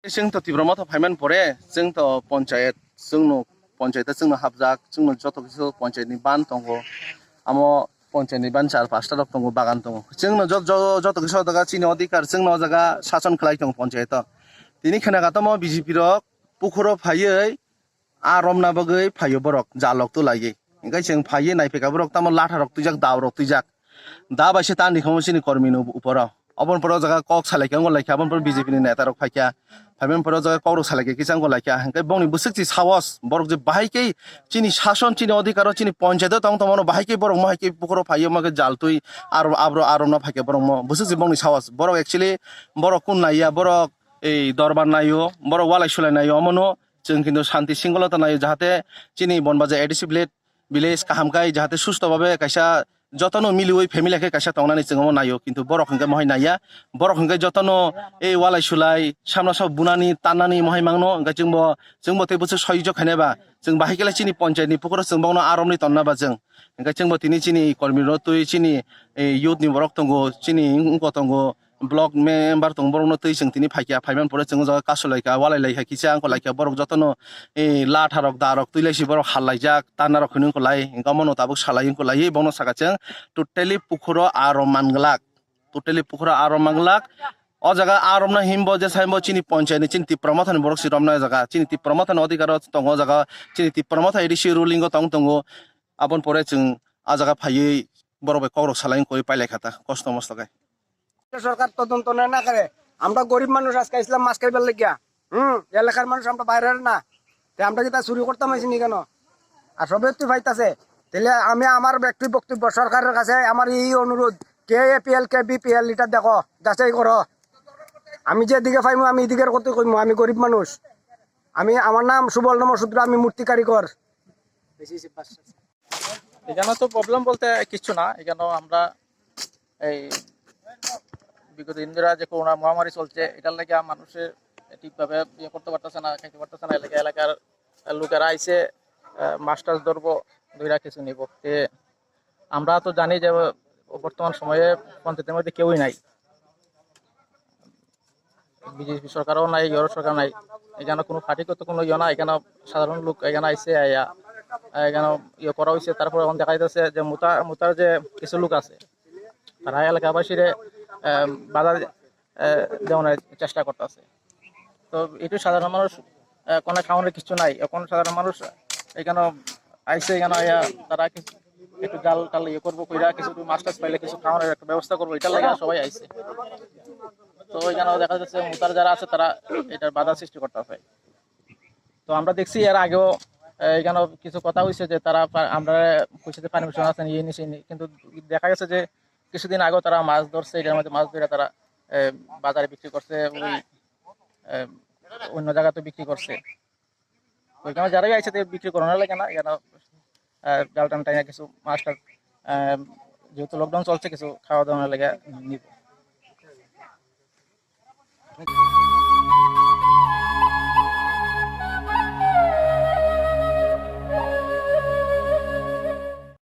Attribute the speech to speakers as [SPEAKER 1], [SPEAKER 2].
[SPEAKER 1] जों तो तीव्र मथा फाइमान परे जों तो पंचायत जोंनो पंचायत जोंनो हाबजाक जोंनो जत किसु पंचायतनि बान दंगो आमो पंचायतनि बान चार पाँचटा दक दंगो बागान दंगो जोंनो जत किसु दगा चिनि अधिकार जोंनो जागा शासन खालाय दं पंचायत दिनै खोनागात म बिजेपि रक पुखुरो फायै आ रमना बगै फायो बरक जालक तो लायै इंगाय जों फायै नायफेगा बरक ताम लाथा रक तुजाक दाव रक तुजाक दा बायसे तानि खमो सिनि कर्मिनो उपरा अबन पर जगह कक सालायखा अंगो लायखा अबन पर बीजेपी नि नेता रक फायखा फाइमेन पर जगह कौरक सालायखा किसांगो लायखा हंके बंनि बुसुकति सावस बरक जे बाहायकै चिनि शासन चिनि अधिकार चिनि पंचायत तंग तमनो बाहायकै बरक माहायकै पुखरो फायो मगे जालतुई आरो आब्रो आरमना फायखा बरक म बुसुकति बंनि सावस बरक एक्चुअली बरक कुन नाया बरक এই দরবার নাইও বড় ওয়ালাই সুলাই নাইও অমনো जों কিন্তু শান্তি শৃঙ্খলতা নাইও যাহাতে চিনি বনবাজে এডিসি ভিলেজ কাহামকাই যাহাতে সুস্থভাবে কাইসা যতনো মিলিওই ফ্যামিলিকে কাইসা তংনানি जोङो नायो কিন্তু বড় হংকে মহাই নাইয়া বড় হংকে যতনো এই ওয়ালাই সুলাই সামনা সব বুনানি তাননানি মহাই মাংনো ओंखाय जोंबो তে বছর সহ্য খানেবা जों बाहायकेला चिनि पंचायतनि पुखरो जों बावनो आरमनि तन्नाबा जों ओंखाय जोंबो तिनि चिनि कर्मिनो तुइ चिनि युथनि बरक तंगो चिनि उंको तंगो ब्लक मेम्बार तंग बरनो तुइ जों तिनि फायखा फाइमान परे जोङो जगा कासुलायखा वालायलायखा किसा आंखो लायखा बरक जतनो लाथारक दारक तुइलायसि बरक हालायजाक तानारक खनुंखो लाय गामनो ताबुक सालायंखो लाय बनो सागाचों टोटेलि पुखुरो आरम मानगलाक टोटेलि पुखुरो आरम मानगलाक ओ जगह आरमना हिमबो जे साइमबो चिनि पंचायतनि चिनि तिप्रा मथानि बरक सिरमना जगह चिनि तिप्रा मथानि अधिकार तंगो जगह चिनि तिप्रा मथा एडिसि रुलिंगो तंगो आबन परे जों आ जगह फायै बरक कौरक सालायंखो पाइलायखाता कष्ट मस्तकाय
[SPEAKER 2] সরকার তদন্ত না করে আমরা গরিব মানুষ আজকে ইসলাম মাছ খাইবার লাগিয়া এলাকার মানুষ আমরা বাইরের না আমরা কি তা চুরি করতাম আইসিনি কেন আর সবে তুই ভাইতাছে তাহলে আমি আমার ব্যক্তি বক্তব্য সরকারের কাছে আমার এই অনুরোধ কে এপিএল কে বিপিএল এটা দেখো যাচাই করো আমি যেদিকে পাইমু আমি এদিকে করতে কইমু আমি গরিব মানুষ আমি আমার নাম সুবল নমসূত্র আমি মূর্তি কারিগর
[SPEAKER 3] এখানে তো প্রবলেম বলতে কিছু না এখানে আমরা এই বিগত ইন্দিরা যে করোনা মহামারী চলছে এটার লাগে মানুষের ঠিকভাবে ইয়ে করতে পারতেছে না খাইতে পারতেছে না এলাকার লোকেরা আইসে মাস্টার ধরব দুইরা কিছু নিব তে আমরা তো জানি যে বর্তমান সময়ে পঞ্চায়েতের মধ্যে কেউই নাই বিজেপি সরকারও নাই ইউরো সরকার নাই এখানে কোনো পার্টিগত কোনো ইয়ে না এখানে সাধারণ লোক এখানে আইসে আইয়া এখানে ইয়ে করা হয়েছে তারপরে এখন দেখা যাচ্ছে যে মোতার যে কিছু লোক আছে তারা এলাকাবাসীরে বাধা দেওয়ার চেষ্টা করতেছে তো এটু সাধারণ মানুষ কোনো খাওয়ানোর কিছু নাই এখন সাধারণ মানুষ এখানে আইসে এখানে তারা একটু জাল টাল ইয়ে করবো কইরা কিছু মাছ টাছ পাইলে কিছু খাওয়ানোর একটা ব্যবস্থা করবো এটার লাগে সবাই আইসে তো এখানে দেখা যাচ্ছে মোতার যারা আছে তারা এটার বাধা সৃষ্টি করতেছে তো আমরা দেখছি এর আগেও এখানে কিছু কথা হয়েছে যে তারা আমরা খুশিতে পারমিশন আছেন ইয়ে নিছি কিন্তু দেখা গেছে যে কিছুদিন আগেও তারা মাছ ধরছে এটার মধ্যে মাছ ধরে তারা বাজারে বিক্রি করছে ওই অন্য জায়গাতে বিক্রি করছে ওইখানে যারাই আইসে বিক্রি করানোর লাগে না এখানে জাল টান টাইনা কিছু মাছটা যেহেতু লকডাউন চলছে কিছু খাওয়া দাওয়ার লাগে নিব